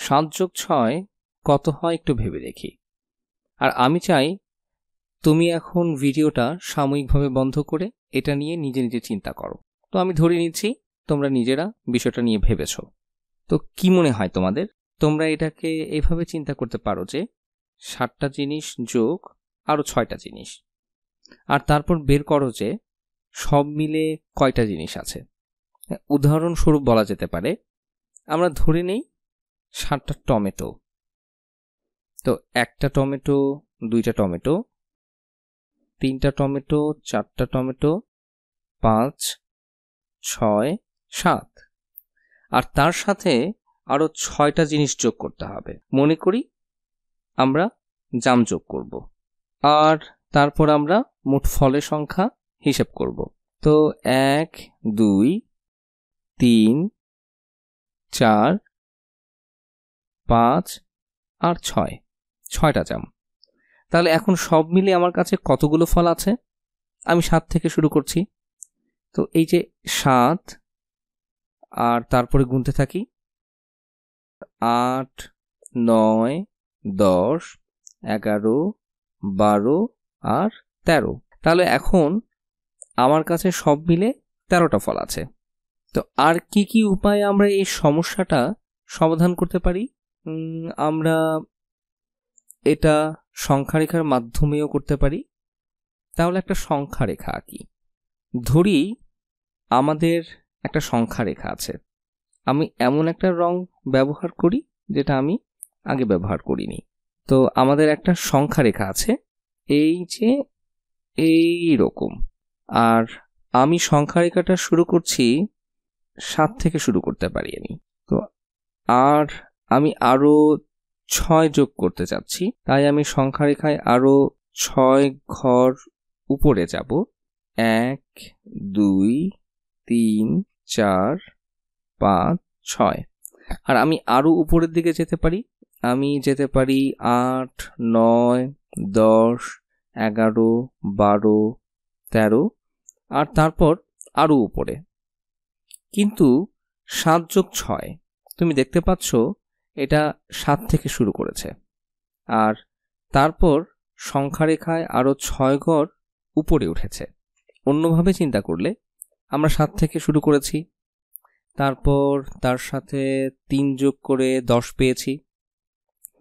7 যোগ 6 কত হয় একটু ভেবে দেখি। আর আমি চাই তুমি এখন ভিডিওটা সাময়িকভাবে বন্ধ করে এটা নিয়ে নিজে নিজে চিন্তা করো। তো আমি ধরে নিচ্ছি তোমরা নিজেরা বিষয়টা নিয়ে ভেবেছ। তো কি মনে হয় তোমাদের? তোমরা এটাকে এইভাবে চিন্তা করতে পারো যে 7টা জিনিস যোগ আরও 6টা জিনিস, আর তারপর বের করো যে সব মিলে কয়টা জিনিস আছে। উদাহরণস্বরূপ বলা যেতে পারে, আমরা ধরে নেই 7টা টমেটো। তো 1টা টমেটো, 2টা টমেটো, 3টা টমেটো, 4টা টমেটো, 5, 6, 7, আর তার সাথে আরও 6টা জিনিস যোগ করতে হবে। মনে করি আমরা জাম যোগ করব, আর তারপর আমরা মোট ফলের সংখ্যা হিসেব করব। তো 1, 2, 3, 4, 5 আর 6টা জাম। তাহলে এখন সব মিলে আমার কাছে কতগুলো ফল আছে? আমি 7 থেকে শুরু করছি। তো এই যে 7, আর তারপরে গুনতে থাকি 8, 9, 10, 11, 12 আর 13। তাহলে এখন আমার কাছে সব মিলে 13টা ফল আছে। তো আর কি কি উপায়ে আমরা এই সমস্যাটা সমাধান করতে পারি? আমরা এটা সংখ্যারেখার মাধ্যমেও করতে পারি। তাহলে একটা সংখ্যারেখা আঁকি। ধরি আমাদের একটা সংখ্যারেখা আছে। আমি এমন একটা রং ব্যবহার করি যেটা আমি আগে ব্যবহার করিনি। তো আমাদের একটা সংখ্যারেখা আছে, এই যে এই রকম। আর আমি সংখ্যারেখাটা শুরু করছি 7 থেকে শুরু করতে পারি আমি। তো আর আমি আরো 6 যোগ করতে চাচ্ছি, তাই আমি সংখ্যারেখায় আরো 6 ঘর উপরে যাব। 1, 2, 3, 4, 5, 6। আর আমি আরো উপরের দিকে যেতে পারি। আমি যেতে পারি 8, 9, 10, 11, 12, 13, আর তারপর আরো উপরে। কিন্তু 7 যোগ 6 তুমি দেখতে পাচ্ছ এটা 7 থেকে শুরু করেছে, আর তারপর সংখ্যারেখায় আরো 6 ঘর উপরে উঠেছে। অন্যভাবে চিন্তা করলে আমরা 7 থেকে শুরু করেছি, তারপর তার সাথে 3 যোগ করে 10 পেয়েছি,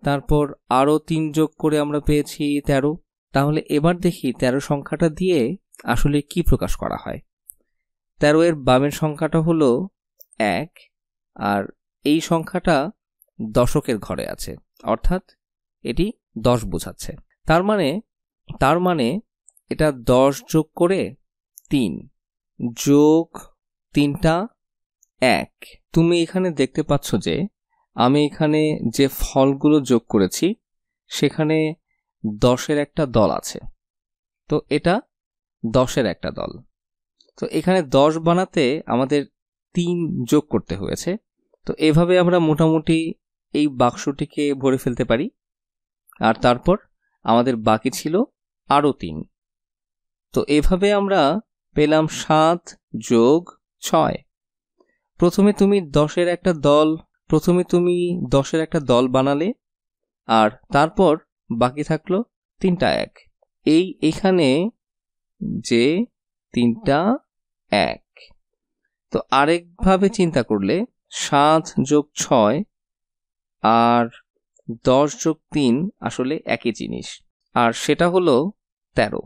তারপর আরো 3 যোগ করে আমরা পেয়েছি 13। তাহলে এবার দেখি 13 সংখ্যাটা দিয়ে আসলে কি প্রকাশ করা হয়। 13 এর বামের সংখ্যাটা হলো 1, আর এই সংখ্যাটা দশকের ঘরে আছে, অর্থাৎ এটি 10 বোঝাচ্ছে। তার মানে এটা 10 যোগ করে 3 যোগ 3টা 1। তুমি এখানে দেখতে পাচ্ছ যে আমি এখানে যে ফলগুলো যোগ করেছি সেখানে 10-এর একটা দল আছে। তো এটা 10-এর একটা দল। তো এখানে 10 বানাতে আমাদের 3 যোগ করতে হয়েছে। তো এভাবে আমরা মোটামুটি এই বাক্সটিকে ভরে ফেলতে পারি। আর তারপর আমাদের বাকি ছিল আরো 3। তো এভাবে আমরা পেলাম 7 যোগ 6। প্রথমে তুমি 10-এর একটা দল বানালে, আর তারপর বাকি থাকলো 3টা 1। এইখানে যে 3টা 1। তো আরেকভাবে চিন্তা করলে 7 যোগ 6 আর 10 যোগ 3 আসলে একই জিনিস, আর সেটা হলো 13।